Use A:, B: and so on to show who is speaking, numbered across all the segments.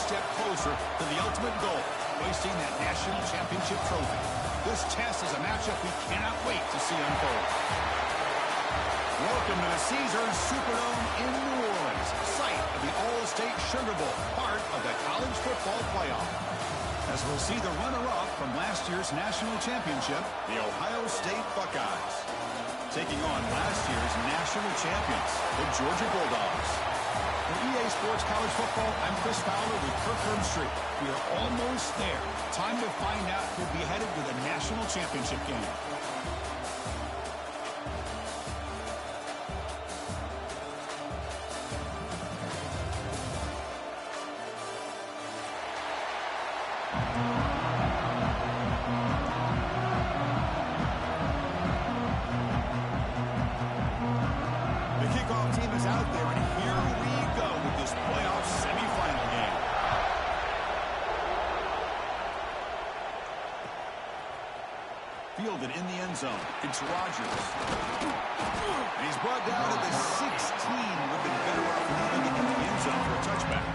A: step closer to the ultimate goal, hoisting that national championship trophy. This test is a matchup we cannot wait to see unfold. Welcome to the Caesars Superdome in New Orleans, site of the All-State Sugar Bowl, part of the college football playoff. As we'll see the runner-up from last year's national championship, the Ohio State Buckeyes, taking on last year's national champions, the Georgia Bulldogs. For EA Sports College Football, I'm Chris Fowler with Kirk Herbstreit. We are almost there. Time to find out who'll be headed to the national championship game. Fielded in the end zone. It's Rodgers. And he's brought down to the 16. Would have been better off moving into the end zone for a touchback.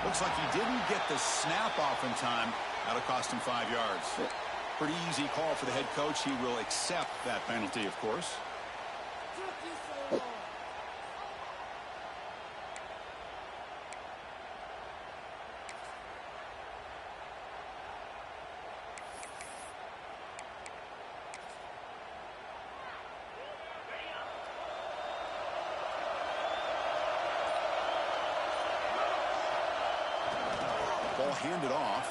A: Looks like he didn't get the snap off in time. That'll cost him 5 yards. Pretty easy call for the head coach. He will accept that penalty, of course. Ball handed off.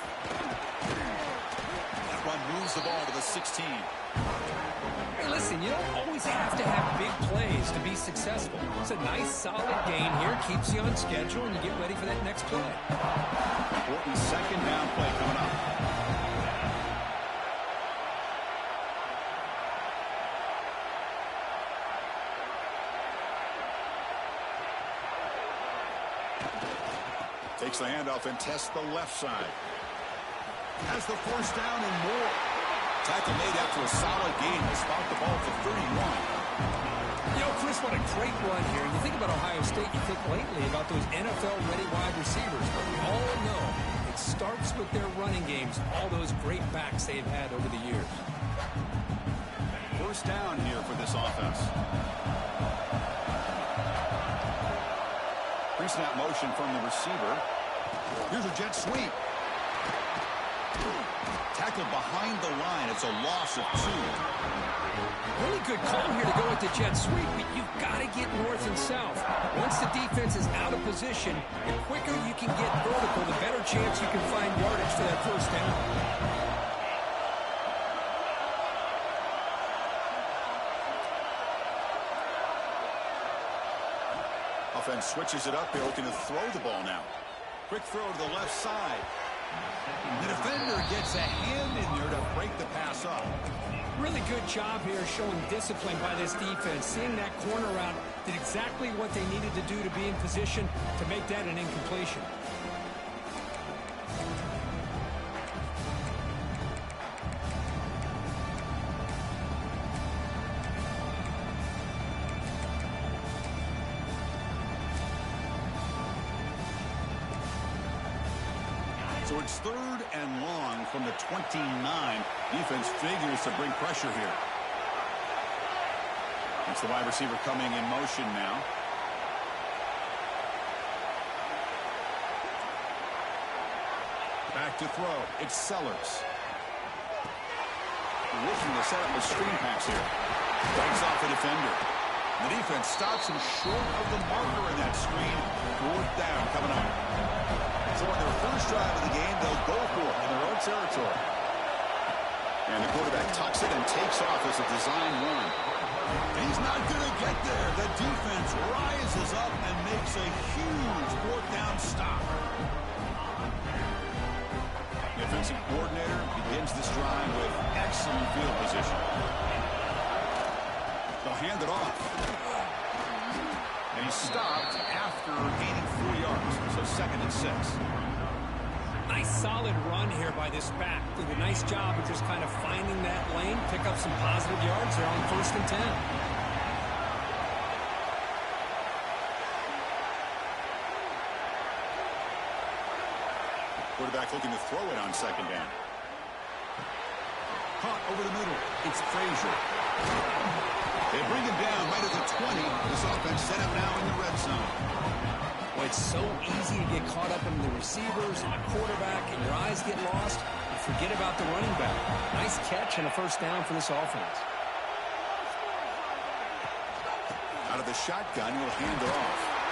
A: That run moves the ball to the 16.
B: Hey, listen, you don't always have to have big plays to be successful. It's a nice, solid gain here. Keeps you on schedule, and you get ready for that next play.
A: Important second down play coming up. Takes the handoff and tests the left side. Has the first down and more. Tackle made after a solid gain. Will spot the ball for 31.
B: You know, Chris, what a great run here. You think about Ohio State, you think lately about those NFL-ready wide receivers. But we all know it starts with their running games, all those great backs they've had over the years.
A: First down here for this offense. Pre-snap motion from the receiver. Here's a jet sweep. Tackled behind the line. It's a loss of 2.
B: Really good call here to go with the jet sweep, but you've got to get north and south. Once the defense is out of position, the quicker you can get vertical, the better chance you can find yardage for that first down.
A: Offense switches it up here, looking to throw the ball now. Quick throw to the left side. The defender gets a hand in there to break the pass up.
B: Really good job here showing discipline by this defense. Seeing that corner out, did exactly what they needed to do to be in position to make that an incompletion.
A: So it's 3rd and long from the 29. Defense figures to bring pressure here. It's the wide receiver coming in motion now. Back to throw. It's Sellers. Looking to set up a screen pass here. Breaks off the defender. The defense stops him short of the marker in that screen. 4th down coming up. So on their first drive of the game, they'll go for it in their own territory. And the quarterback tucks it and takes off as a design run. He's not going to get there. The defense rises up and makes a huge 4th down stop. offensive coordinator begins this drive with excellent field position. They'll hand it off. And he's stopped after gaining 4 yards. So 2nd and 6.
B: Nice solid run here by this back. Did a nice job of just kind of finding that lane, pick up some positive yards there on 1st and 10.
A: Quarterback looking to throw it on 2nd down. Caught over the middle. It's Frazier. They bring him down right at the 20. This offense set up now in the red zone.
B: Well, it's so easy to get caught up in the receivers and the quarterback, and your eyes get lost. You forget about the running back. Nice catch and a 1st down for this offense.
A: Out of the shotgun, he'll hand it off.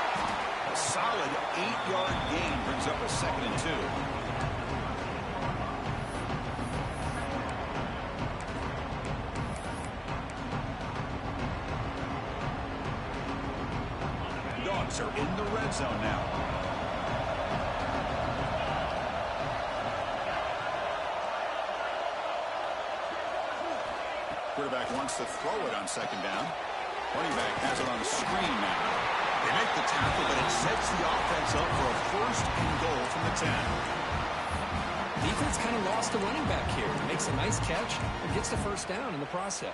A: A solid 8-yard gain brings up a 2nd and 2. Dogs are in the red zone now. Quarterback wants to throw it on 2nd down. Running back has it on the screen now. They make the tackle, but it sets the offense up for a 1st and goal from the 10.
B: Defense kind of lost the running back here. Makes a nice catch and gets the 1st down in the process.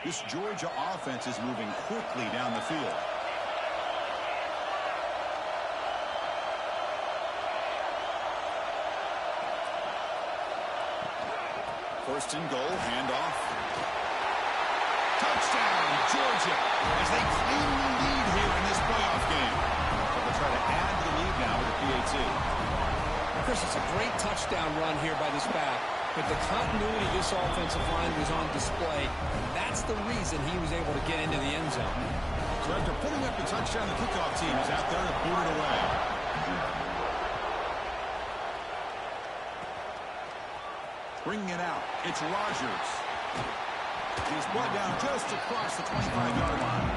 A: This Georgia offense is moving quickly down the field. First and goal, handoff. Touchdown, Georgia, as they claim the lead here in this playoff game. So they'll try to add to the lead now with a PAT.
B: Chris, it's a great touchdown run here by this back, but the continuity of this offensive line was on display. That's the reason he was able to get into the end zone.
A: So after putting up the touchdown, the kickoff team is out there to boot it away. Bringing it out, it's Rodgers. He's brought down just across the 25-yard line.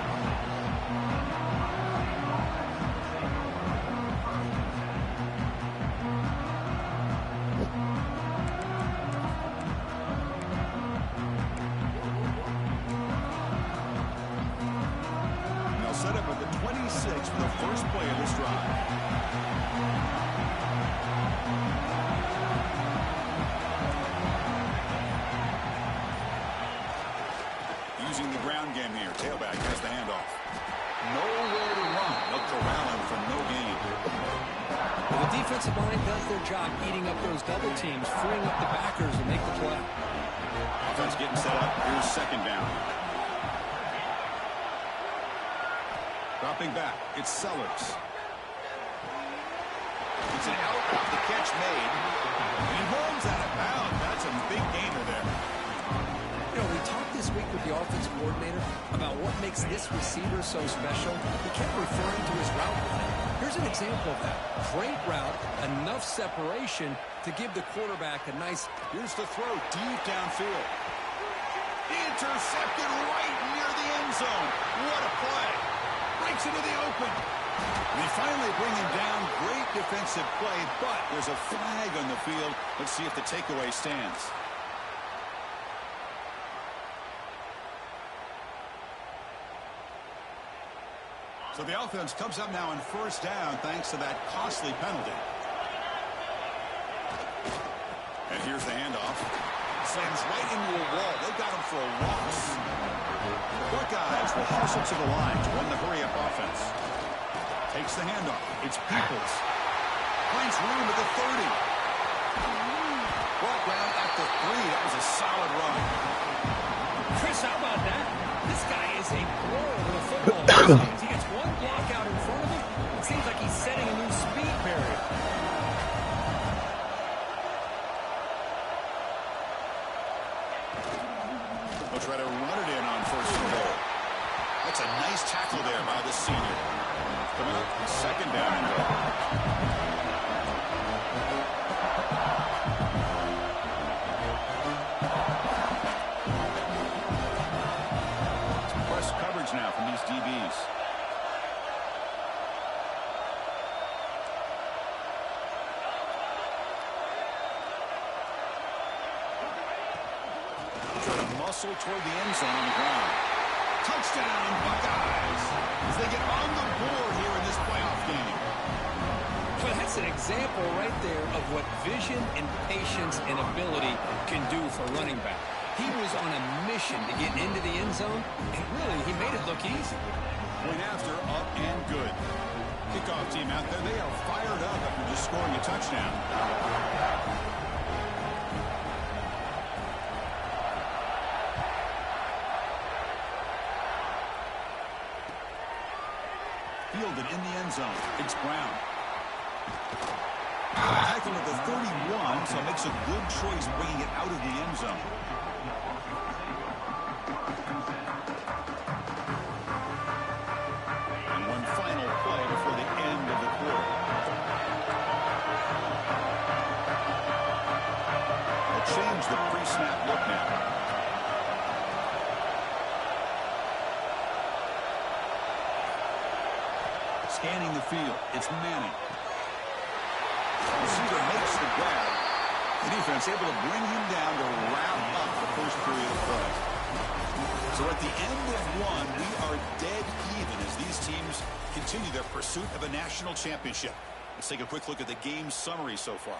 A: And they'll set up at the 26 for the first play of this drive. Using the ground game here. Tailback has the handoff. Nowhere to run. They'll corral him for no gain.
B: Well, the defensive line does their job eating up those double teams, freeing up the backers to make the play.
A: Offense getting set up. Here's 2nd down. Dropping back. It's Sellers. It's an out off the catch made. And he runs out of bounds. That's a big gainer there.
B: You know, we talked this week with the offensive coordinator about what makes this receiver so special. He kept referring to his route running. Here's an example of that. Great route, enough separation to give the quarterback a nice...
A: Here's the throw deep downfield. Intercepted right near the end zone. What a play. Breaks into the open. They finally bring him down. Great defensive play, but there's a flag on the field. Let's see if the takeaway stands. So the offense comes up now on 1st down thanks to that costly penalty. And here's the handoff. Slams right into a wall. They got him for a loss. The Buckeyes will hustle to the line to run the hurry-up offense. Takes the handoff. It's Peoples. Finds room at the 30. Brought down at the 3. That was a solid run.
B: Chris, how about that? This guy is a pro with a football. He gets one block out in front of him. It seems like he's setting a new speed barrier.
A: They'll try to run it in on 1st and goal. That's a nice tackle there by the senior. Coming up, 2nd down and goal. Now from these DBs. Try to muscle toward the end zone on the ground. Touchdown, Buckeyes, as they get on the board here in this playoff game.
B: Well, that's an example right there of what vision and patience and ability can do for running back. He was on a mission to get into the end zone, and really, he made it look easy.
A: Point after, up and good. Kickoff team out there, they are fired up after just scoring a touchdown. Fielded in the end zone. It's Brown. Tackle at the 31, so makes a good choice bringing it out of the end zone. And one final play before the end of the quarter. They'll change the pre-snap look now. Scanning the field, it's Manning. Receiver makes the grab. The defense able to bring him down to wrap up the first period of play. So at the end of one, we are dead even as these teams continue their pursuit of a national championship. Let's take a quick look at the game summary so far.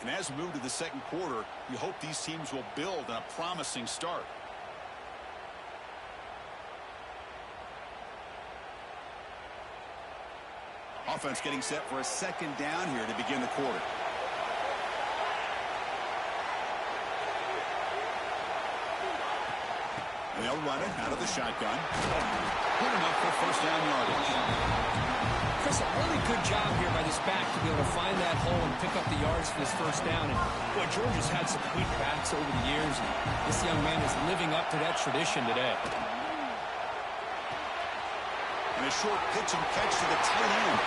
A: And as we move to the second quarter, we hope these teams will build on a promising start. Offense getting set for a second down here to begin the quarter. And they'll run it out of the shotgun. Good enough for first down yardage.
B: Chris, a really good job here by this back to be able to find that hole and pick up the yards for this first down. And boy, Georgia's had some good backs over the years. And this young man is living up to that tradition today.
A: And a short pitch and catch to the tight end.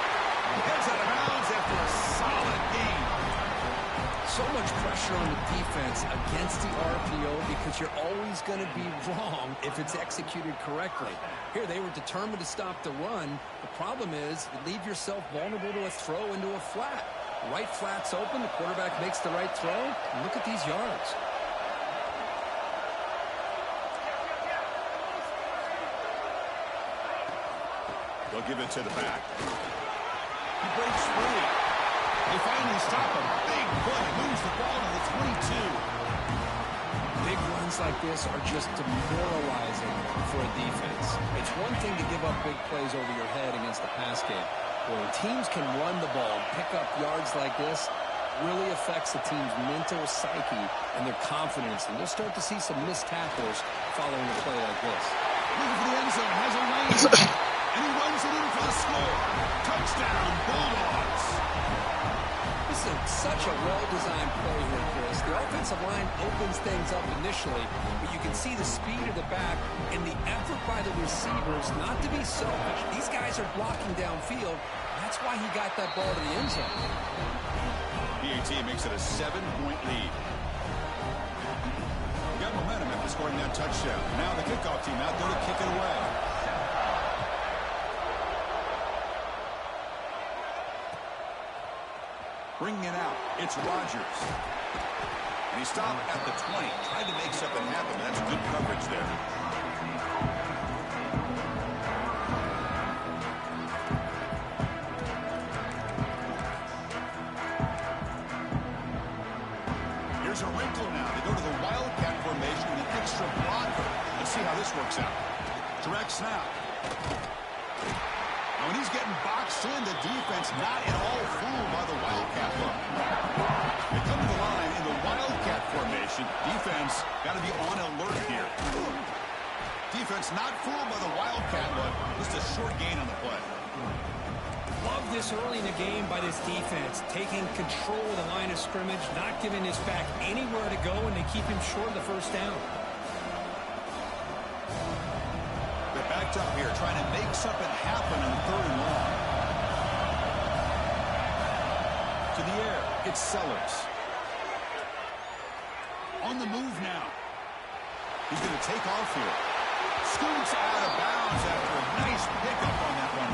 A: Heads out of bounds after a solid game.
B: So much pressure on the defense against the RPO because you're always going to be wrong if it's executed correctly. Here, they were determined to stop the run. The problem is you leave yourself vulnerable to a throw into a flat. Right flat's open. The quarterback makes the right throw. And look at these yards.
A: They'll give it to the back. He breaks free. They finally stop him. Big play. Moves the ball to the 22.
B: Big runs like this are just demoralizing for a defense. It's one thing to give up big plays over your head against the pass game. When teams can run the ball and pick up yards like this, really affects the team's mental psyche and their confidence. And you'll start to see some missed tackles following a play like this.
A: Looking for the end zone. Has a lane. And he runs it in for the score. Touchdown, Bulldogs.
B: This is such a well-designed play here, Chris. The offensive line opens things up initially, but you can see the speed of the back and the effort by the receivers not to be selfish. These guys are blocking downfield. That's why he got that ball to the end zone.
A: PAT makes it a 7-point lead. Got momentum after scoring that touchdown. Now the kickoff team out there to kick it away. Bringing it out, it's Rodgers. And he stopped at the 20. Tried to make something happen, but that's good coverage there. Here's a wrinkle now. They go to the wildcat formation with an extra blocker. Let's see how this works out. Direct snap. Now when he's getting boxed in, the defense not at all fooled by the wildcat look. They come to the line in the wildcat formation. Defense got to be on alert here. Defense not fooled by the wildcat look. Just a short gain on the play.
B: Love this early in the game by this defense, taking control of the line of scrimmage, not giving this back anywhere to go, and they keep him short of the first down.
A: They're backed up here, trying to make something happen on 3rd and long. To the air, it's Sellers. On the move now. He's going to take off here. Scoots out of bounds after a nice pickup on that one.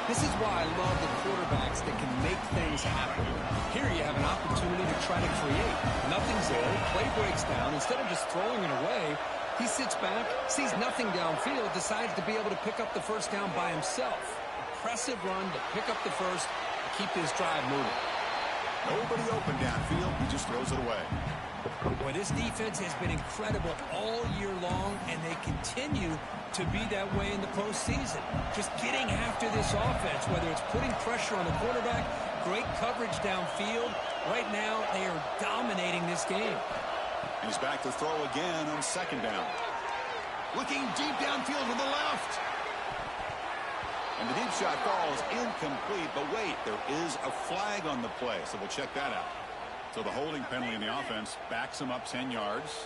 B: This is why I love the quarterbacks that can make things happen. Here you have an opportunity to try to create. Nothing's there. Play breaks down. Instead of just throwing it away, he sits back, sees nothing downfield, decides to be able to pick up the first down by himself. Impressive run to pick up the first to keep this drive moving.
A: Nobody open downfield. He just throws it away.
B: Boy, this defense has been incredible all year long, and they continue to be that way in the postseason. Just getting after this offense, whether it's putting pressure on the quarterback, great coverage downfield. Right now, they are dominating this game.
A: He's back to throw again on second down. Looking deep downfield to the left. And the deep shot falls incomplete, but wait, there is a flag on the play, so we'll check that out. So the holding penalty in the offense backs him up 10 yards.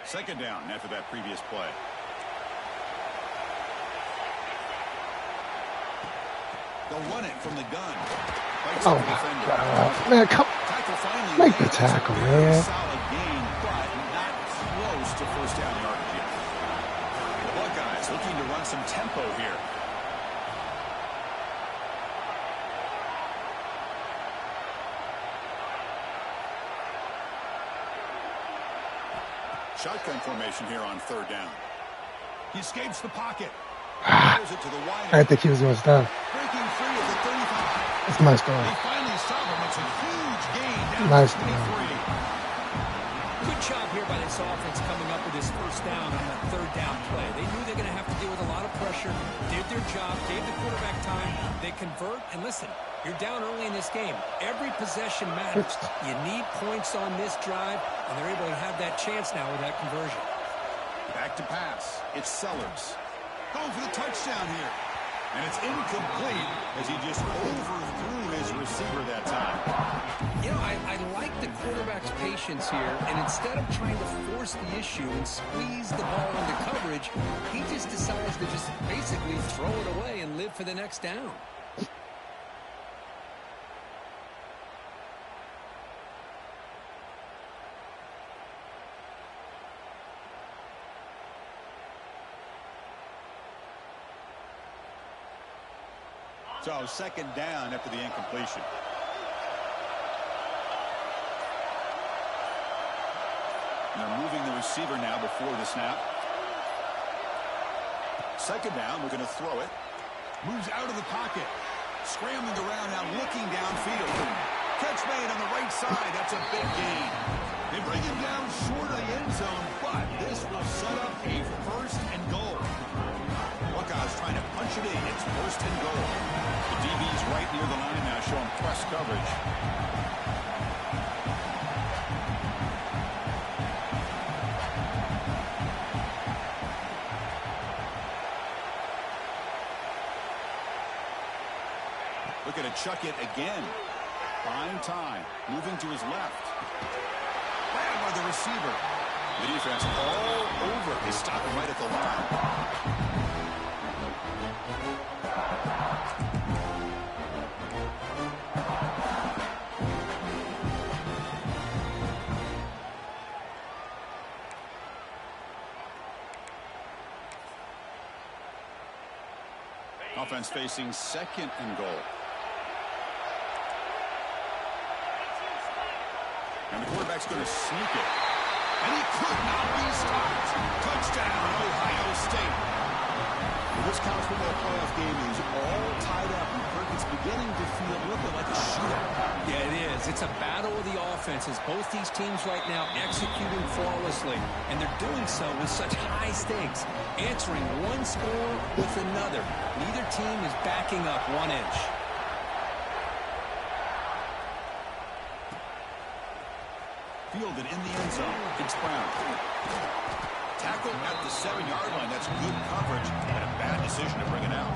A: Second down after that previous play. They'll run it from the gun.
C: Oh my God, man, come make the tackle, man.
A: Solid gain, but not close to first down yardage yet. The Buckeyes looking to run some tempo here. Shotgun formation here on third down. He escapes the pocket. Throws it to the wide.
C: I think he was almost done.
A: Breaking free at the 35.
C: It's a nice throw.
A: They finally stop him. It's a huge gain down
C: Nice
A: to 23.
B: Good job here by this offense coming up with this first down on that third down play. They knew they're going to have to deal with a lot of pressure, did their job, gave the quarterback time. They convert, and listen, you're down early in this game. Every possession matters. You need points on this drive, and they're able to have that chance now with that conversion.
A: Back to pass. It's Sellers. Going for the touchdown here. And it's incomplete as he just overthrew his receiver that time.
B: You know, I like the quarterback's patience here, and instead of trying to force the issue and squeeze the ball into coverage, he just decides to just basically throw it away and live for the next down.
A: So second down after the incompletion. And they're moving the receiver now before the snap. Second down, we're going to throw it. Moves out of the pocket. Scrambling around now, looking downfield. Catch made on the right side. That's a big gain. They bring him down short of the end zone, but this will set up a first and goal. Buckeyes trying to punch it in. It's first and goal. The DB's right near the line now, showing press coverage. Looking to chuck it again. Buying time. Moving to his left. Grabbed by the receiver. The defense all over. They stop him right at the line. Offense facing second and goal. And the quarterback's going to sneak it. And he could not be stopped. Touchdown, Ohio State. Well, this college football playoff game is all tied up, and Kirk, it's beginning to feel a little bit like a shootout.
B: Yeah, it is. It's a battle of the offenses. Both these teams right now executing flawlessly, and they're doing so with such high stakes, answering one score with another. Neither team is backing up 1 inch.
A: Fielded in the end zone. It's Brown. Tackle at the 7-yard line. That's good coverage and a bad decision to bring it out.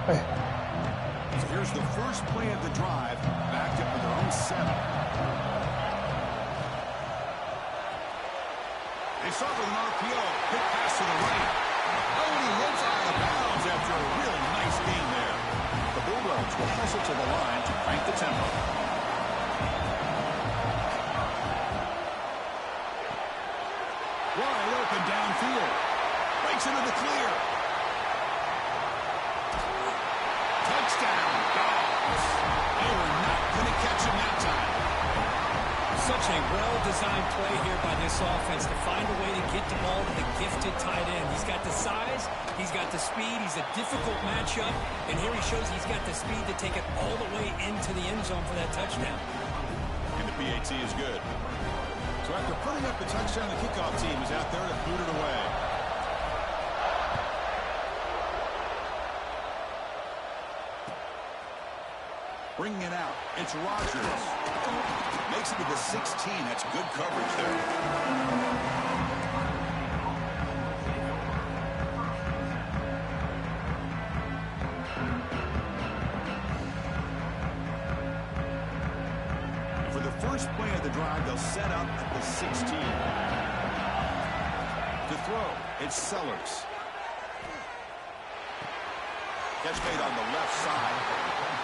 C: Hey.
A: So here's the first play of the drive, backed up with their own 7. They start with an RPO. Quick pass to the right. Dogs will hustle to the line to crank the tempo. Wide open downfield. Breaks into the clear. Touchdown, Dogs. They were not going to catch him that time.
B: Such a well-designed play here by this offense to find a way to get the ball to the gifted tight end. He's got the size, he's got the speed, he's a difficult matchup, and here he shows he's got the speed to take it all the way into the end zone for that touchdown.
A: And the PAT is good. So after putting up the touchdown, the kickoff team is out there to boot it away. Bringing it out, it's Rodgers. Makes it to the 16. That's good coverage there. And for the first play of the drive, they'll set up at the 16. To throw, it's Sellers. Catch made on the left side.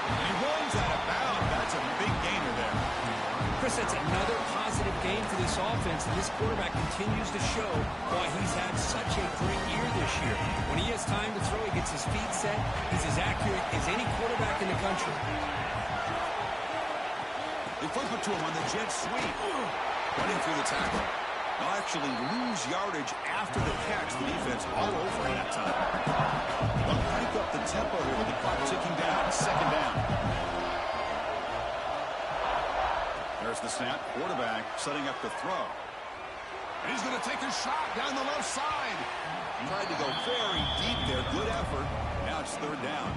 A: And he runs out of bounds. That's a big gainer there.
B: Chris, that's another positive game for this offense, and this quarterback continues to show why he's had such a great year this year. When he has time to throw, he gets his feet set. He's as accurate as any quarterback in the country.
A: They flip it to him on the jet sweep. Running through the tackle. They'll actually lose yardage after the catch. The defense all over him that time. They'll crank up the tempo here with the clock ticking down. Second down. There's the snap. Quarterback setting up to throw. And he's going to take a shot down the left side. Tried to go very deep there. Good effort. Now it's third down.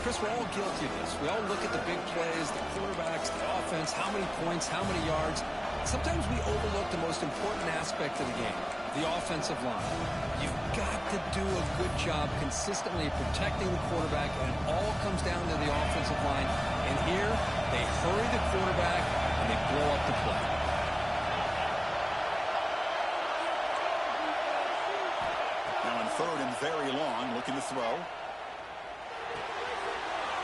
B: Chris, we're all guilty of this. We all look at the big plays, the quarterbacks, the offense, how many points, how many yards. Sometimes we overlook the most important aspect of the game, the offensive line. You've got to do a good job consistently protecting the quarterback, and it all comes down to the offensive line. And here, they hurry the quarterback, and they blow up the play.
A: Now in third and very long, looking to throw.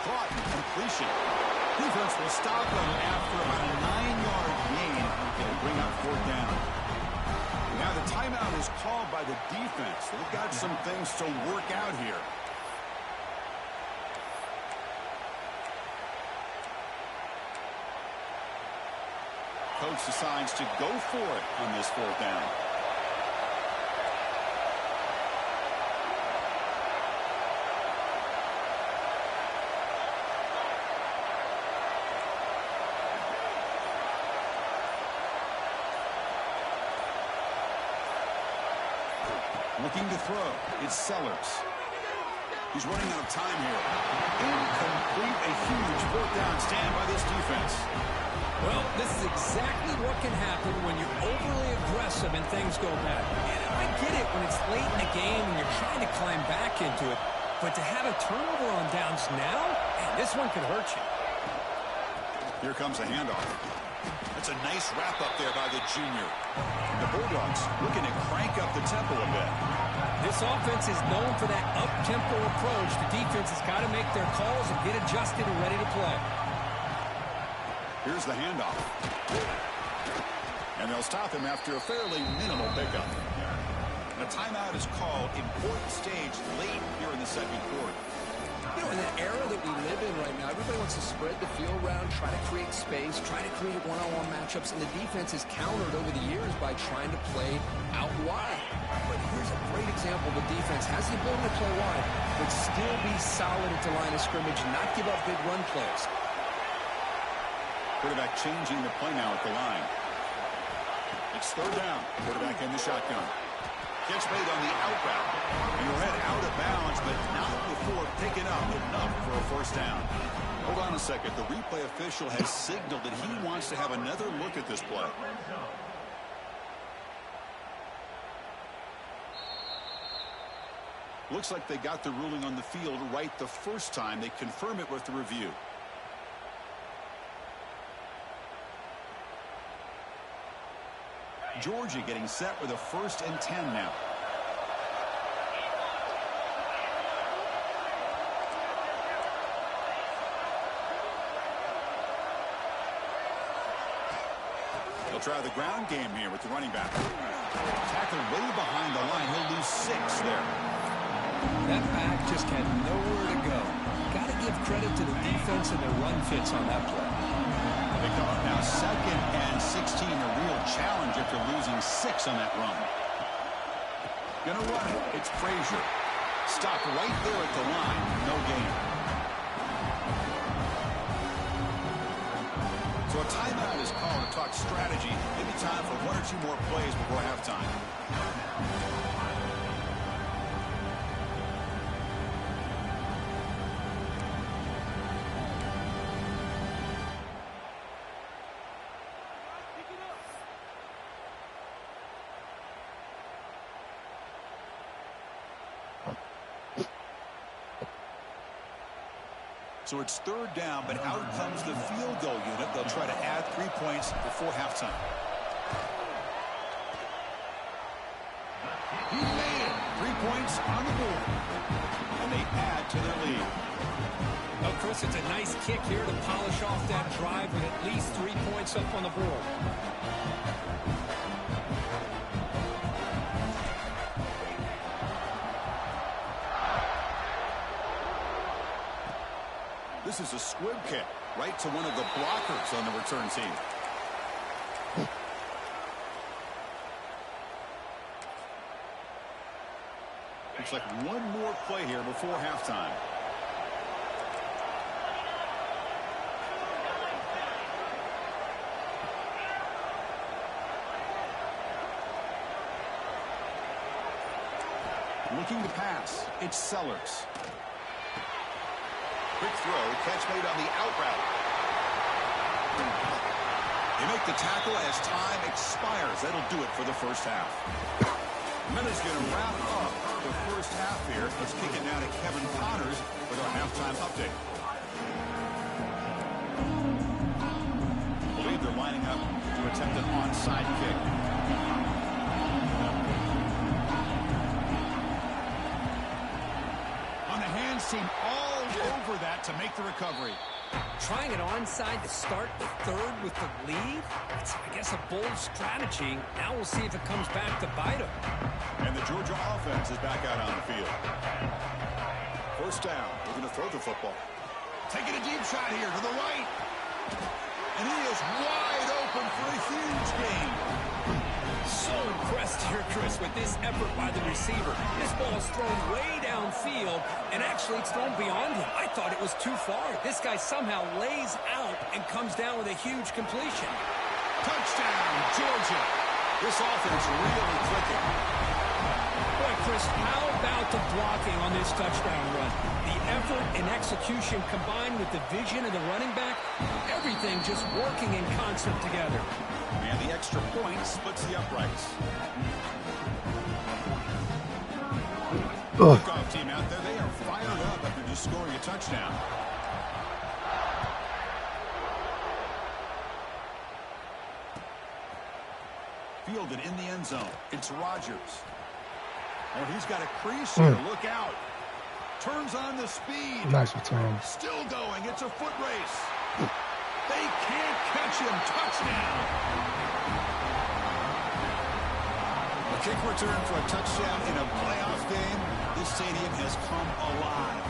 A: Caught, completion. Defense will stop him after about a 9-yard gain. It'll bring up fourth down. Now the timeout is called by the defense. They've got some things to work out here. Coach decides to go for it on this fourth down. Looking to throw. It's Sellers. He's running out of time here. Incomplete. A huge fourth down stand by this defense.
B: Well, this is exactly what can happen when you're overly aggressive and things go bad. And I get it when it's late in the game and you're trying to climb back into it. But to have a turnover on downs now, man, this one could hurt you.
A: Here comes a handoff. That's a nice wrap up there by the junior. The Bulldogs looking to crank up the tempo a bit.
B: This offense is known for that up-tempo approach. The defense has got to make their calls and get adjusted and ready to play.
A: Here's the handoff. And they'll stop him after a fairly minimal pickup. And a timeout is called. Important stage late here in the second quarter.
B: You know, in the era that we live in right now, everybody wants to spread the field around, try to create space, try to create one-on-one matchups, and the defense is countered over the years by trying to play out wide. But here's a great example. The defense has the ability to play wide, but still be solid at the line of scrimmage and not give up big run plays.
A: Quarterback changing the play now at the line. It's third down. Quarterback in the shotgun. Catch made on the out route. And he'll head out of bounds, but not before picking up enough for a first down. Hold on a second. The replay official has signaled that he wants to have another look at this play. Looks like they got the ruling on the field right the first time. They confirm it with the review. Georgia getting set with a 1st and 10 now. They'll try the ground game here with the running back. Tackled way behind the line. He'll lose 6 there.
B: That back just had nowhere to go. Got to give credit to the defense and their run fits on that play.
A: They come up now 2nd and 16. A real challenge after losing 6 on that run. Gonna run it. It's Frazier. Stopped right there at the line. No gain. So a timeout is called to talk strategy. Maybe time for 1 or 2 more plays before halftime. So it's 3rd down, but out comes the field goal unit. They'll try to add 3 points before halftime. He made it. 3 points on the board. And they add to their lead.
B: Oh, Chris, it's a nice kick here to polish off that drive with at least 3 points up on the board.
A: This is a squib kick right to one of the blockers on the return team. Looks like 1 more play here before halftime. Looking to pass. It's Sellers. Quick throw, catch made on the out route. They make the tackle as time expires. That'll do it for the first half. And that is going to wrap up the first half here. Let's kick it now to Kevin Connors with our halftime update. I believe they're lining up to attempt an onside kick. On the hands team all over that to make the recovery.
B: Trying it onside to start the 3rd with the lead? It's, I guess, a bold strategy. Now we'll see if it comes back to bite them.
A: And the Georgia offense is back out on the field. First down. We're going to throw the football. Taking a deep shot here to the right. And he is wide open for a huge gain.
B: So impressed here, Chris, with this effort by the receiver. This ball is thrown way downfield, and actually it's thrown beyond him. I thought it was too far. This guy somehow lays out and comes down with a huge completion.
A: Touchdown, Georgia. This offense really clicking.
B: Boy, Chris, how about the blocking on this touchdown run? The effort and execution combined with the vision of the running back, everything just working in concert together.
A: And the extra point splits the uprights. Kickoff team out there, they are fired up after just scoring a touchdown. Fielded in the end zone. It's Rodgers. Oh, he's got a crease here. Look out. Turns on the speed.
C: Nice return.
A: Still going. It's a foot race. They can't catch him. Touchdown. A kick return for a touchdown in a playoff game. This stadium has come alive.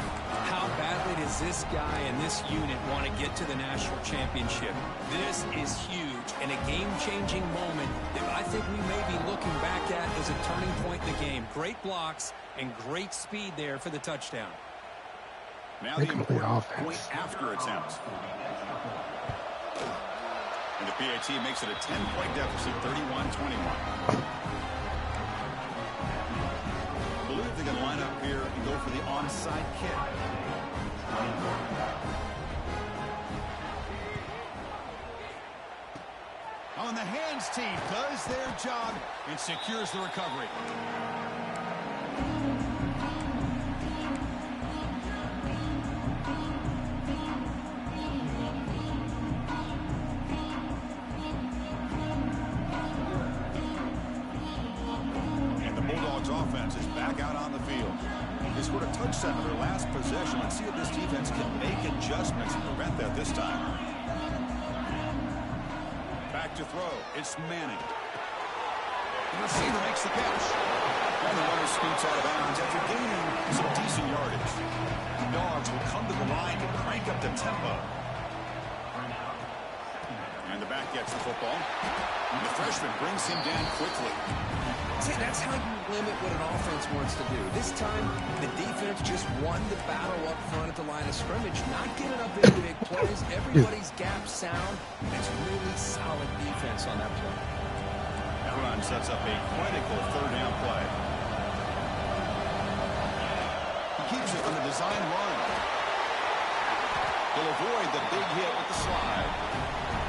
B: How badly does this guy and this unit want to get to the national championship? This is huge and a game-changing moment that I think we may be looking back at as a turning point in the game. Great blocks and great speed there for the touchdown.
A: Now the important point after attempt. And the PAT makes it a 10-point deficit, 31-21. I believe they're going to line up here and go for the onside kick. On the hands team does their job and secures the recovery. And the Bulldogs offense is back out on the field. They scored a touchdown on their last possession. Let's see if this defense can make adjustments and prevent that this time. Back back to throw. It's Manning. The receiver makes the catch. And the runner scoots out of bounds after gaining some decent yardage. The Dogs will come to the line to crank up the tempo. And the back gets the football. And the freshman brings him down quickly.
B: See, that's how you limit what an offense wants to do. This time, the defense just won the battle up front at the line of scrimmage, not giving up any big plays. Everybody's gap sound. It's really solid defense on that play.
A: That run sets up a critical third down play. He keeps it on the design run. He'll avoid the big hit with the slide.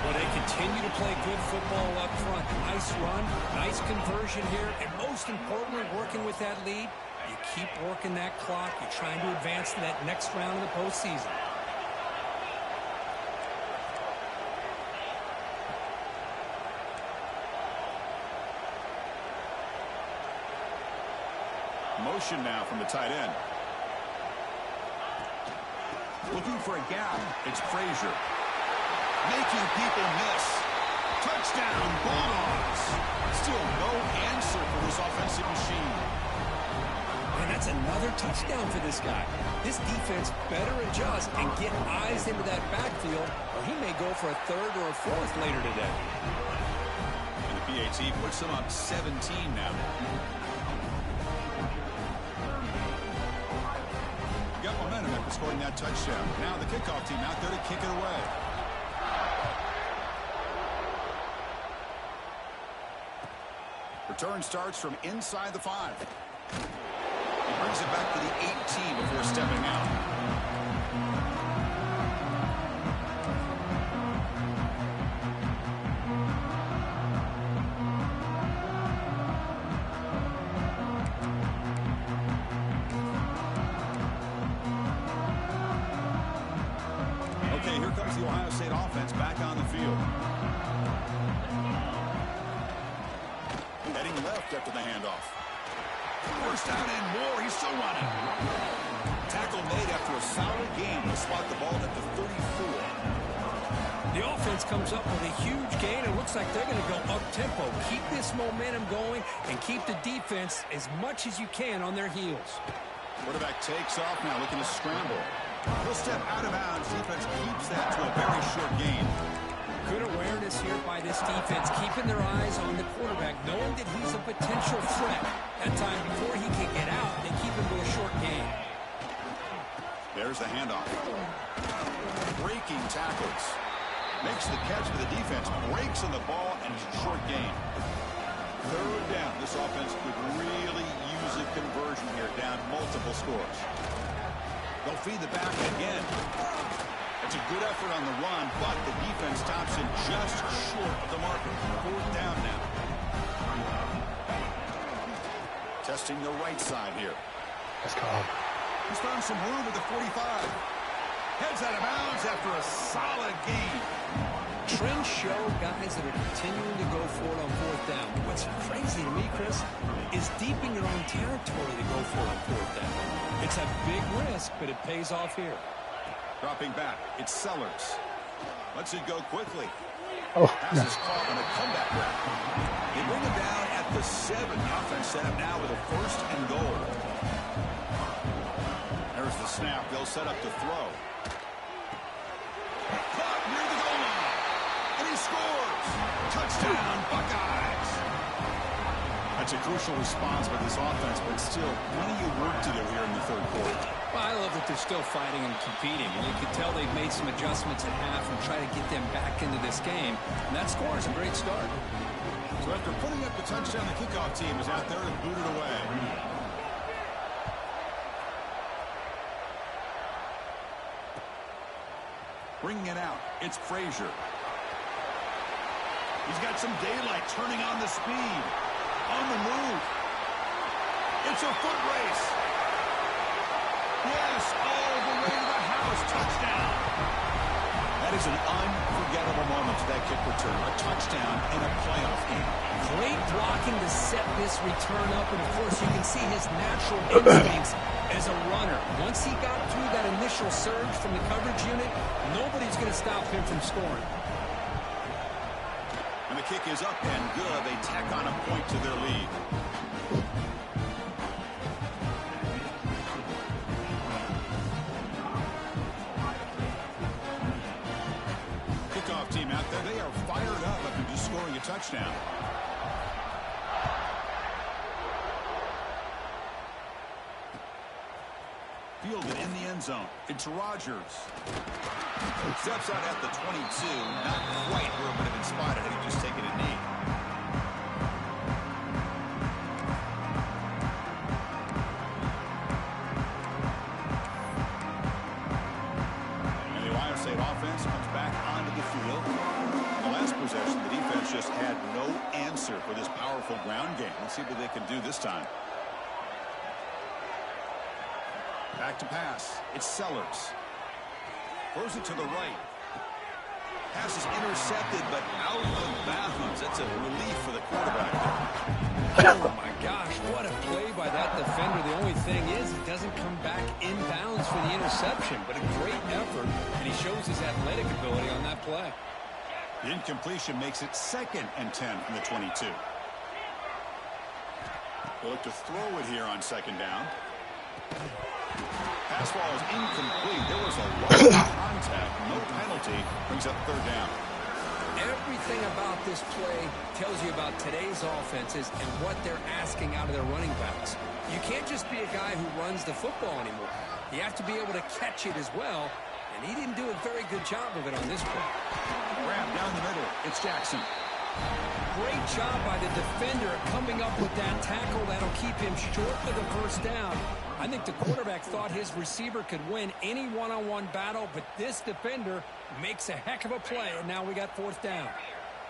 B: Well, they continue to play good football up front. Nice run, nice conversion here, and most importantly, working with that lead, you keep working that clock. You're trying to advance to that next round of the postseason.
A: Motion now from the tight end. Looking for a gap. It's Frazier. Making people miss. Touchdown, Bulldogs. Still no answer for this offensive machine.
B: And that's another touchdown for this guy. This defense better adjust and get eyes into that backfield, or he may go for a third or a fourth later today.
A: And the PAT puts them up 17 now. Got momentum after scoring that touchdown. Now the kickoff team out there to kick it away. Return starts from inside the 5. He brings it back to the 18 before stepping out. Okay, here comes the Ohio State offense back on the field. Heading left after the handoff. First down and more. He's still running. Tackle made after a solid gain to spot the ball at the 34.
B: The offense comes up with a huge gain. It looks like they're going to go up-tempo. Keep this momentum going and keep the defense as much as you can on their heels.
A: Quarterback takes off now, looking to scramble. He'll step out of bounds. Defense keeps that to a very short gain.
B: Good awareness here by this defense, keeping their eyes on the quarterback, knowing that he's a potential threat. That time before he can get out, they keep him to a short gain.
A: There's the handoff. Breaking tackles. Makes the catch for the defense. Breaks on the ball and it's a short gain. Third down. This offense could really use a conversion here, down multiple scores. They'll feed the back again. It's a good effort on the run, but the defense stops him just short of the marker. Fourth down now. Testing the right side here.
C: Let's go.
A: He's found some room at the 45. Heads out of bounds after a solid gain.
B: Trends show guys that are continuing to go for it on fourth down. What's crazy to me, Chris, is deep in your own territory to go for it on fourth down. It's a big risk, but it pays off here.
A: Dropping back, it's Sellers. Lets it go quickly.
C: Oh,
A: Pass is caught on a comeback route. They bring him down at the 7. The offense set up now with a first and goal. There's the snap. They'll set up to throw. Caught near the goal line. And he scores. Touchdown, Buckeyes. That's a crucial response by this offense, but still plenty of work to do here in the third quarter.
B: Well, I love that they're still fighting and competing. And you can tell they've made some adjustments at half and try to get them back into this game. And that score is a great start.
A: So after putting up the touchdown, the kickoff team is out there to boot it away. Bringing it out, it's Frazier. He's got some daylight, turning on the speed. On the move. It's a foot race. Yes, all the way to the house. Touchdown. That is an unforgettable moment to that kick return. A touchdown in a playoff game.
B: Great blocking to set this return up. And, of course, you can see his natural instincts as a runner. Once he got through that initial surge from the coverage unit, nobody's going to stop him from scoring.
A: And the kick is up and good. They tack on a point to their lead. Kickoff team out there. They are fired up after just scoring a touchdown. Fielded in the end zone. It's Rodgers. Steps out at the 22. Not quite where it would have been spotted had he just taken a knee. And the Ohio State offense comes back onto the field. In the last possession, the defense just had no answer for this powerful ground game. Let's see what they can do this time. Back to pass. It's Sellers. Throws it to the right. Pass is intercepted, but out of bounds. That's a relief for the quarterback.
B: Oh, my gosh. What a play by that defender. The only thing is he doesn't come back inbounds for the interception, but a great effort, and he shows his athletic ability on that play.
A: The incompletion makes it 2nd and 10 from the 22. They'll look to throw it here on 2nd down. Pass ball is incomplete. There was a lot of contact. No penalty. Brings up 3rd down.
B: Everything about this play tells you about today's offenses and what they're asking out of their running backs. You can't just be a guy who runs the football anymore. You have to be able to catch it as well, and he didn't do a very good job of it on this play.
A: Grab down the middle. It's Jackson.
B: Great job by the defender coming up with that tackle. That'll keep him short of the 1st down. I think the quarterback thought his receiver could win any one-on-one battle, but this defender makes a heck of a play, and now we got 4th down.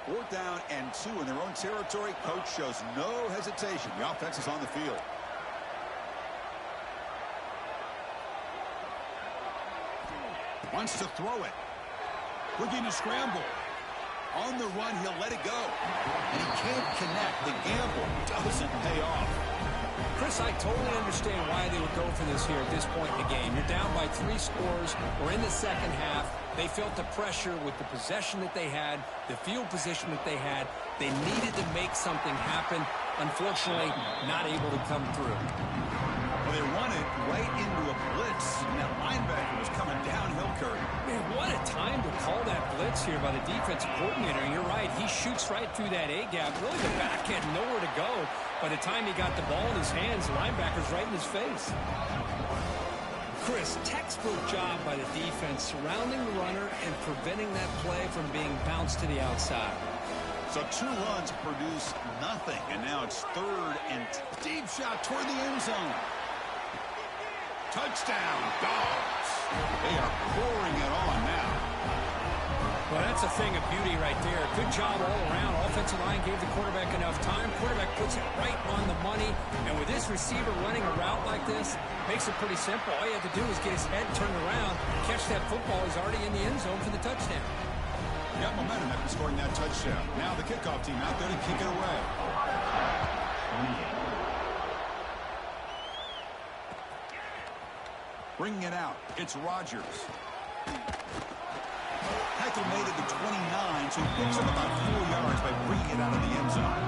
A: 4th down and 2 in their own territory. Coach shows no hesitation. The offense is on the field. Wants to throw it. Looking to scramble. On the run, he'll let it go. And he can't connect. The gamble doesn't pay off.
B: Chris, I totally understand why they would go for this here at this point in the game. You're down by 3 scores. We're in the 2nd half. They felt the pressure with the possession that they had, the field position that they had. They needed to make something happen. Unfortunately, not able to come through.
A: Well, they run it right into a blitz. And that linebacker was coming downhill, Curry.
B: Man, what a time to call that blitz here by the defensive coordinator. You're right. He shoots right through that A-gap. Really, the back had nowhere to go. By the time he got the ball in his hands, the linebacker's right in his face. Chris, textbook job by the defense surrounding the runner and preventing that play from being bounced to the outside.
A: So 2 runs produce nothing. And now it's 3rd and deep shot toward the end zone. Touchdown, Dogs. They are pouring it on now.
B: Well, that's a thing of beauty right there. Good job all around. Offensive line gave the quarterback enough time. Quarterback puts it right on the money. And with this receiver running a route like this, makes it pretty simple. All you have to do is get his head turned around, catch that football. He's already in the end zone for the touchdown.
A: Got momentum after scoring that touchdown. Now the kickoff team out there to kick it away. Bringing it out. It's Rodgers. Tackle made it to 29, so he picks up about 4 yards by bringing it out of the end zone.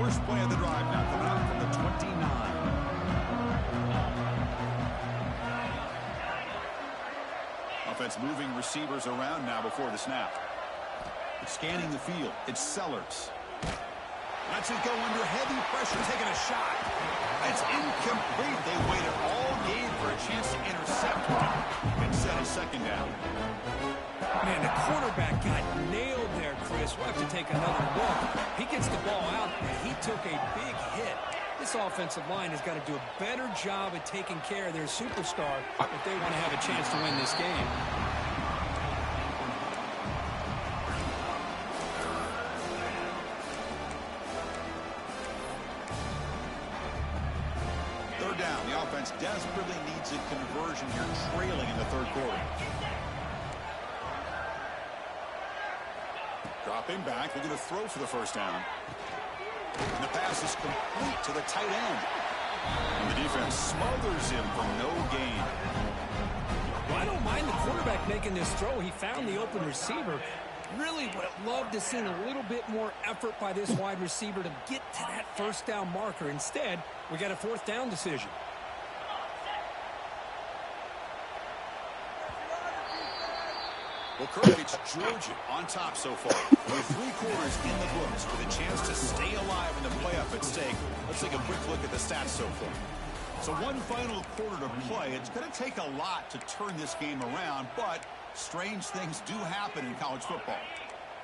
A: First play of the drive now coming out from the 29. Offense moving receivers around now before the snap. Scanning the field. It's Sellers. Lets it go under heavy pressure, taking a shot. It's incomplete. They waited all game for a chance to intercept. Instead of 2nd down.
B: Man, the quarterback got nailed there, Chris. We'll have to take another look. He gets the ball out, and he took a big hit. This offensive line has got to do a better job at taking care of their superstar if they want to have a chance to win this game.
A: Down. The offense desperately needs a conversion here, trailing in the 3rd quarter. Dropping back, looking to throw for the 1st down. And the pass is complete to the tight end. And the defense smothers him for no gain.
B: Well, I don't mind the quarterback making this throw. He found the open receiver. Really would have loved to see a little bit more effort by this wide receiver to get to that first down marker. Instead, we got a fourth down decision.
A: Well, Kirk, it's Georgia on top so far. With 3 quarters in the books, with a chance to stay alive in the playoff at stake. Let's take a quick look at the stats so far. So one final quarter to play. It's going to take a lot to turn this game around, but strange things do happen in college football.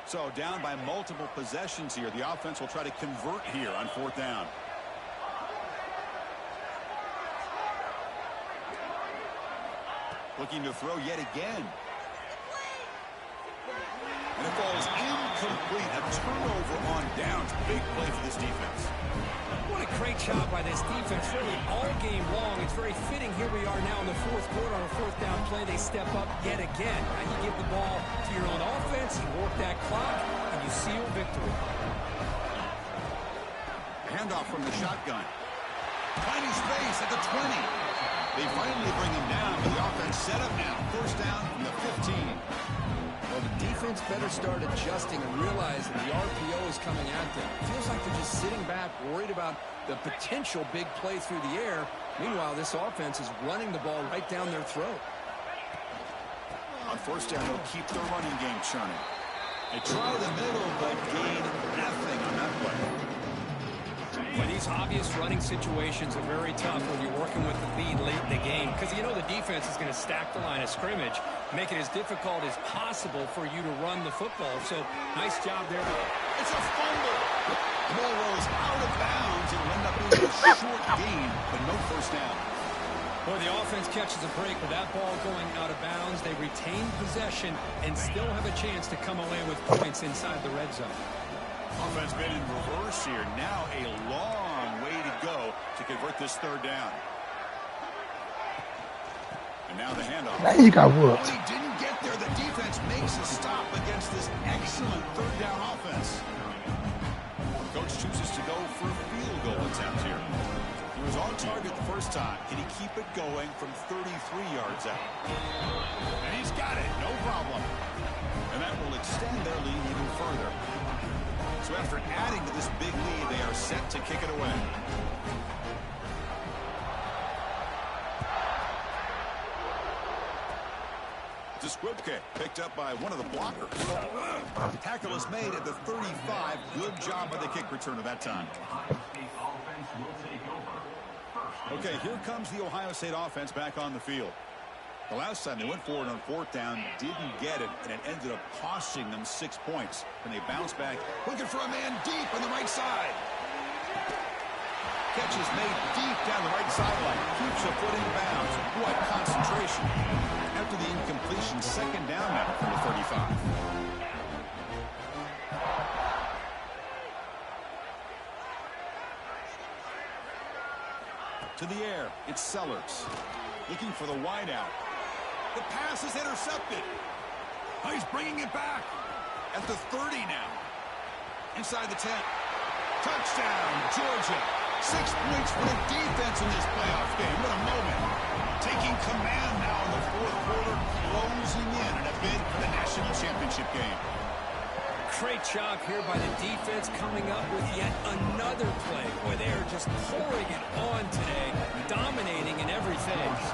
A: So down by multiple possessions here. The offense will try to convert here on fourth down. Looking to throw yet again. And it falls incomplete. A turnover on downs. Big play for this defense.
B: What a great job by this defense, really all game long. It's very fitting. Here we are now in the fourth quarter on a fourth down play. They step up yet again. Now you give the ball to your own offense, you work that clock, and you seal victory.
A: Handoff from the shotgun. Tiny space at the 20. They finally bring him down, but the offense set up now. First down from the 15.
B: Well, the defense better start adjusting and realize that the RPO is coming at them. It feels like they're just sitting back, worried about the potential big play through the air. Meanwhile, this offense is running the ball right down their throat.
A: On first down, they'll keep their running game churning. They try the middle, but gain nothing on that play.
B: Well, these obvious running situations are very tough when you're working with the lead late in the game, because you know the defense is going to stack the line of scrimmage, make it as difficult as possible for you to run the football. So nice job there.
A: It's a fumble. The ball rolls out of bounds. It'll end up being a short gain, but no first down.
B: Boy, the offense catches a break with that ball going out of bounds. They retain possession and still have a chance to come away with points inside the red zone.
A: Offense been in reverse here. Now a long way to go to convert this third down. And now the handoff.
C: Man, you got whooped.
A: He didn't get there. The defense makes a stop against this excellent third down offense. The coach chooses to go for a field goal attempt here. He was on target the first time. Can he keep it going from 33 yards out? And he's got it. No problem. And that will extend their lead even further. So after adding to this big lead, they are set to kick it away. It's a squib kick picked up by one of the blockers. The tackle is made at the 35. Good job by the kick returner that time. Okay, here comes the Ohio State offense back on the field. The last time they went forward on fourth down, didn't get it, and it ended up costing them 6 points. And they bounced back, looking for a man deep on the right side. Catch is made deep down the right sideline. Keeps a foot in bounds. What concentration. After the incompletion, second down now from the 35. To the air, it's Sellers. Looking for the wideout. The pass is intercepted. Oh, he's bringing it back. At the 30 now. Inside the 10. Touchdown, Georgia. 6 points for the defense in this playoff game. What a moment. Taking command now in the fourth quarter, closing in a bid for the national championship game.
B: Great job here by the defense coming up with yet another play. Boy, they are just pouring it on today, dominating in every phase.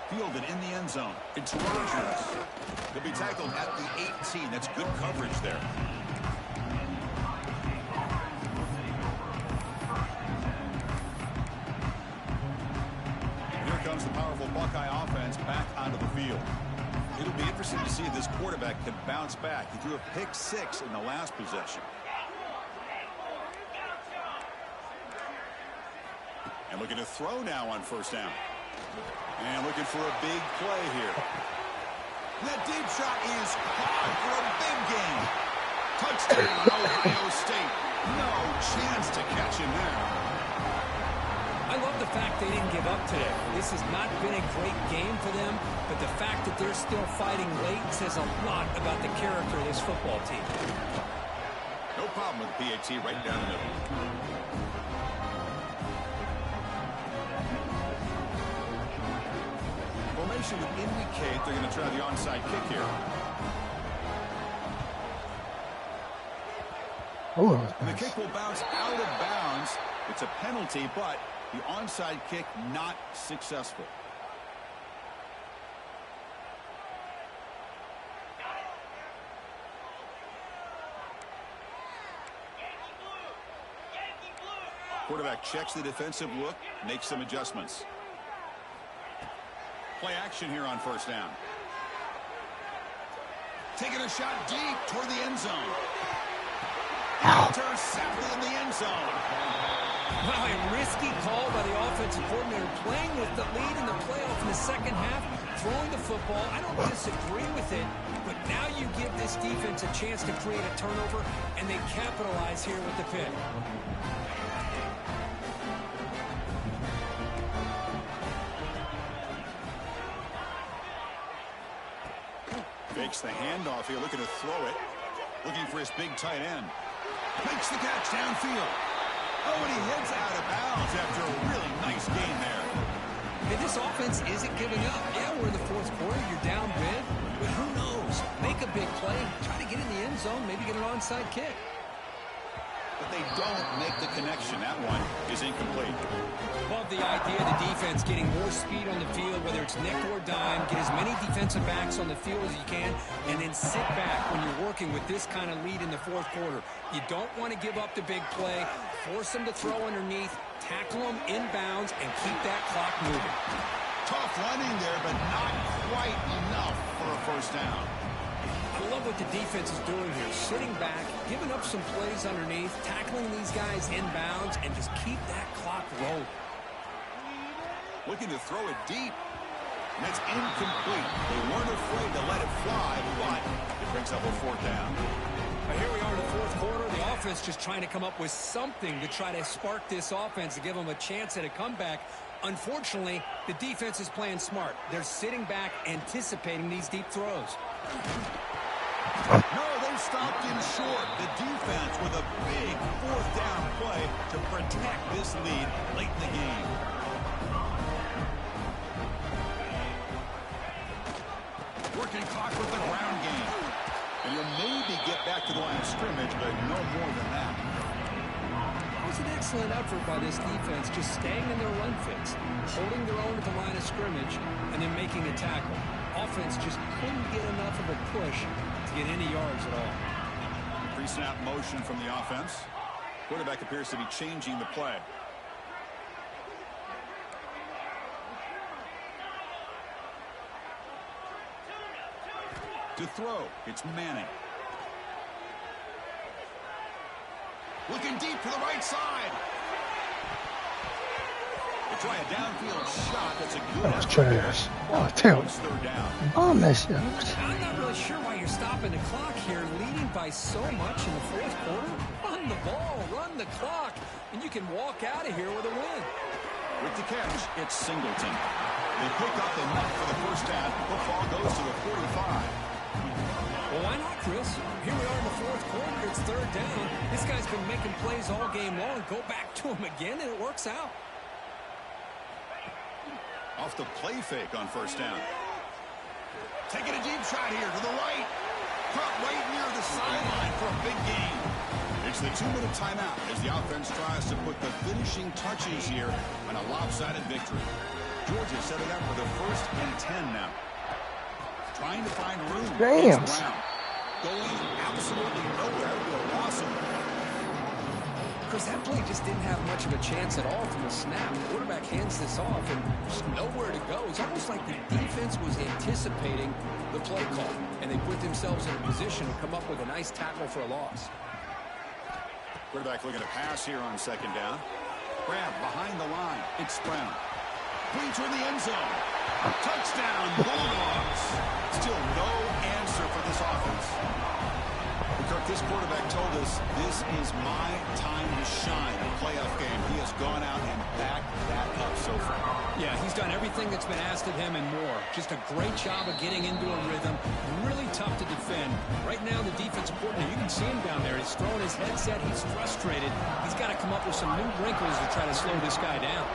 A: Fielded in the end zone. It's Rogers. He'll be tackled at the 18. That's good coverage there. Here comes the powerful Buckeye offense back onto the field. It'll be interesting to see if this quarterback can bounce back. He threw a pick 6 in the last possession. And looking to throw now on first down. And looking for a big play here. That deep shot is caught for a big game. Touchdown, Ohio State. No chance to catch him there.
B: I love the fact they didn't give up today. This has not been a great game for them, but the fact that they're still fighting late says a lot about the character of this football team. No
A: problem with PAT right down the middle. formation would indicate they're going to try the onside kick here.
C: Oh, that was
A: And the
C: nice.
A: kick will bounce out of bounds. It's a penalty, but the onside kick not successful. Quarterback checks the defensive look, makes some adjustments. Play action here on first down. Taking a shot deep toward the end zone. Intercepted in the end zone.
B: Wow, a risky call by the offensive coordinator, playing with the lead in the playoff in the second half, throwing the football. I don't disagree with it, but now you give this defense a chance to create a turnover, and they capitalize here with the pick.
A: Fakes the handoff here, looking to throw it. Looking for his big tight end. Makes the catch downfield. Oh, and he heads out of bounds after a really nice gain there.
B: And this offense isn't giving up. Yeah, we're in the fourth quarter. You're down big. But who knows? Make a big play. Try to get in the end zone. Maybe get an onside kick.
A: But they don't make the connection. That one is incomplete.
B: Love the idea of the defense getting more speed on the field, whether it's nickel or dime. Get as many defensive backs on the field as you can, and then sit back when you're working with this kind of lead in the fourth quarter. You don't want to give up the big play. Force them to throw underneath, tackle them inbounds, and keep that clock moving.
A: Tough running there, but not quite enough for a first down.
B: I love what the defense is doing here. Sitting back, giving up some plays underneath, tackling these guys inbounds, and just keep that clock rolling.
A: Looking to throw it deep. And it's incomplete. They weren't afraid to let it fly, but it brings up a fourth down.
B: But here we are in the fourth quarter. The offense just trying to come up with something to try to spark this offense to give them a chance at a comeback. Unfortunately, the defense is playing smart. They're sitting back, anticipating these deep throws.
A: No, they stopped him short. The defense with a big fourth down play to protect this lead late in the game. Working clock with the ground game. And you'll maybe get back to the line of scrimmage, but no more than that.
B: It was an excellent effort by this defense, just staying in their run fits, holding their own at the line of scrimmage, and then making a tackle. Offense just couldn't get enough of a push to get any yards at all.
A: Pre-snap motion from the offense. Quarterback appears to be changing the play. To throw, it's Manning. Looking deep to the right side. They try a downfield shot. That's a good
C: That was
A: effort there.
C: trash. That was terrible.
A: It's third down.
C: Bomb that shit.
B: I'm not really sure why you're stopping the clock here, leading by so much in the fourth quarter. Run the ball, run the clock, and you can walk out of here with a win.
A: With the catch, it's Singleton. They pick up enough for the first down. Football goes to the 45.
B: Well, why not, Chris? Here we are in the fourth quarter. It's third down. This guy's been making plays all game long. Go back to him again, and it works out.
A: Off the play fake on first down. Taking a deep shot here to the right. Caught right near the sideline for a big gain. It's the 2-minute timeout as the offense tries to put the finishing touches here on a lopsided victory. Georgia setting up for the 1st and 10 now. Trying to find room.
C: Damn.
A: It's Brown. Going absolutely nowhere with a loss of it.
B: Chris, that play just didn't have much of a chance at all from the snap. The quarterback hands this off and just nowhere to go. It's almost like the defense was anticipating the play call, and they put themselves in a position to come up with a nice tackle for a loss.
A: Quarterback looking to pass here on second down. Grab behind the line. It's Brown. Clean toward the end zone. Touchdown, Bulldogs. Still no answer for this offense. Kirk, this quarterback told us this is my time to shine in a playoff game. He has gone out and backed that up so far.
B: Yeah, he's done everything that's been asked of him and more. Just a great job of getting into a rhythm. Really tough to defend. Right now, the defensive coordinator, you can see him down there. He's throwing his headset. He's frustrated. He's got to come up with some new wrinkles to try to slow this guy down.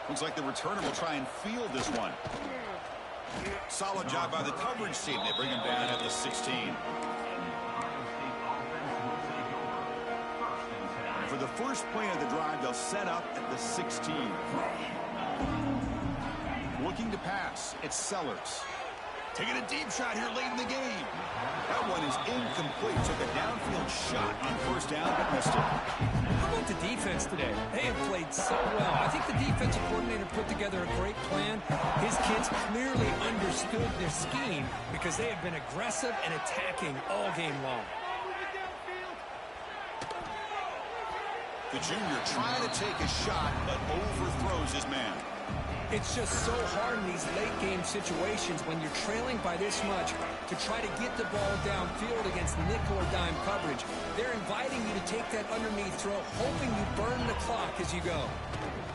A: Looks like the returner will try and field this one. Solid job by the coverage team. They bring him down at the 16. For the first play of the drive, they'll set up at the 16. Looking to pass. It's Sellers. Taking a deep shot here late in the game. That one is incomplete. Took a downfield shot on first down, but missed it.
B: How about the defense today? They have played so well. I think the defensive coordinator put together a great plan. His kids clearly understood their scheme because they have been aggressive and attacking all game long.
A: The junior trying to take a shot, but overthrows his man.
B: It's just so hard in these late-game situations when you're trailing by this much to try to get the ball downfield against nickel or dime coverage. They're inviting you to take that underneath throw, hoping you burn the clock as you go.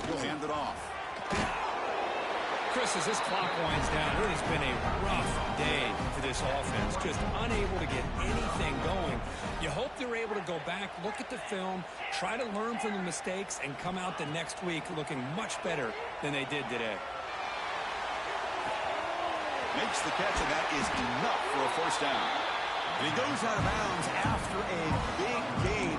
A: He'll hand it off.
B: Chris, as this clock winds down, it has been a rough day for this offense. Just unable to get anything going. You hope they're able to go back, look at the film, try to learn from the mistakes, and come out the next week looking much better than they did today.
A: Makes the catch, and that is enough for a first down. And he goes out of bounds after a big gain.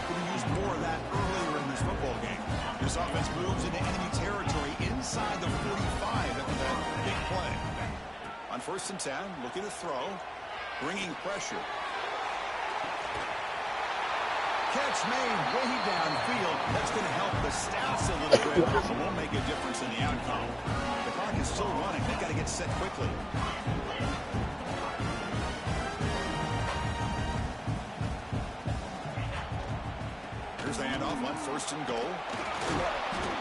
A: Could have used more of that earlier in this football game. This offense moves into enemy territory inside the 45 after that big play. On first and 10, looking to throw, bringing pressure. Catch made way downfield. That's going to help the stats a little bit, but won't make a difference in the outcome. The clock is still running. They've got to get set quickly. Here's the handoff on first and goal.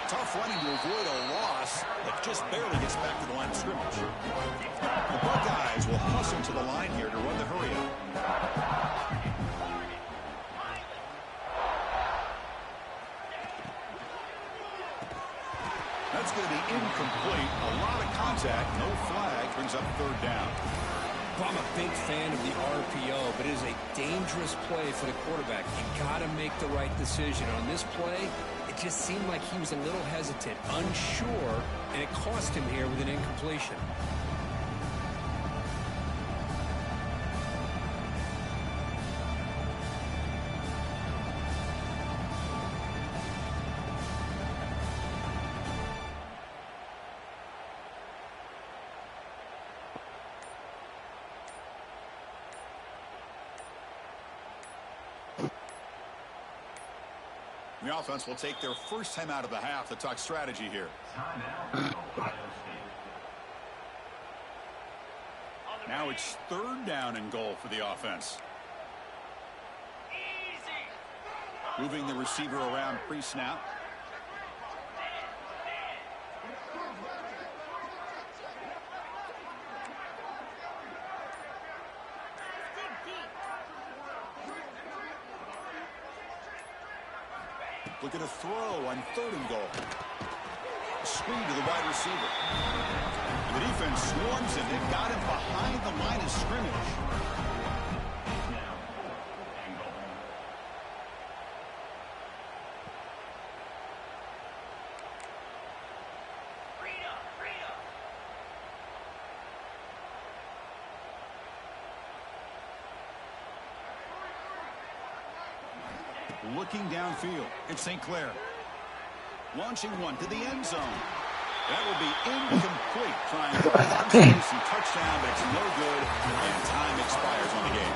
A: Tough running to avoid a loss, but just barely gets back to the line of scrimmage. The Buckeyes will hustle to the line here to run the hurry up. That's going to be incomplete. A lot of contact. No flag. Brings up third down.
B: Well, I'm a big fan of the RPO, but it is a dangerous play for the quarterback. You got to make the right decision. On this play, it just seemed like he was a little hesitant, unsure, and it cost him here with an incompletion.
A: The offense will take their first time out of the half to talk strategy here. Now it's third down and goal for the offense. Moving the receiver around pre-snap. Looking to throw on third and goal. Screen to the wide receiver. The defense swarms him. They've got him behind the line of scrimmage. Looking downfield, it's St. Clair. Launching one to the end zone. That will be incomplete. Trying to run some touchdown, but it's no good, and time expires on the game.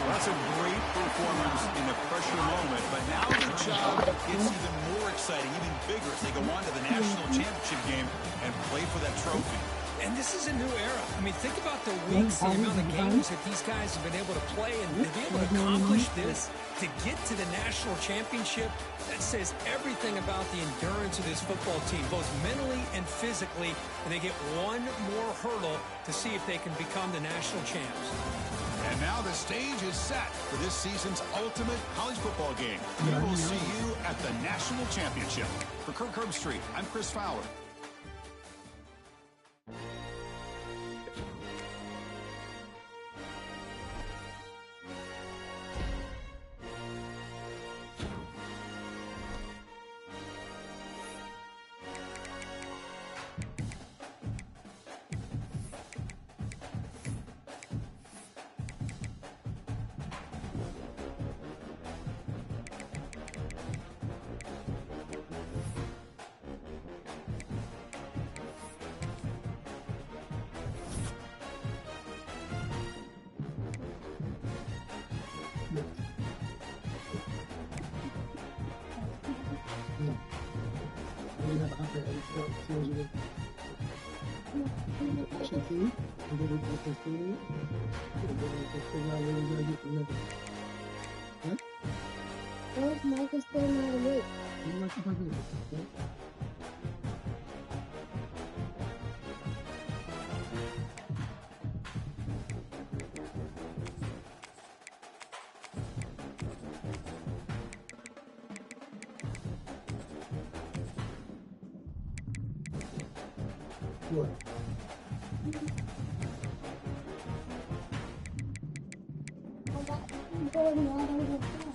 A: That's a great performance in a pressure moment, but now the job gets even more exciting, even bigger as they go on to the national championship game and play for that trophy.
B: And this is a new era. I mean, think about the weeks, the amount of games that these guys have been able to play, and to be able to accomplish this, to get to the national championship, that says everything about the endurance of this football team, both mentally and physically, and they get one more hurdle to see if they can become the national champs.
A: And now the stage is set for this season's ultimate college football game. We will see you at the national championship. For Kirk Herbstreit, I'm Chris Fowler.
D: Where's Michael still not awake?
C: What?
D: I'm going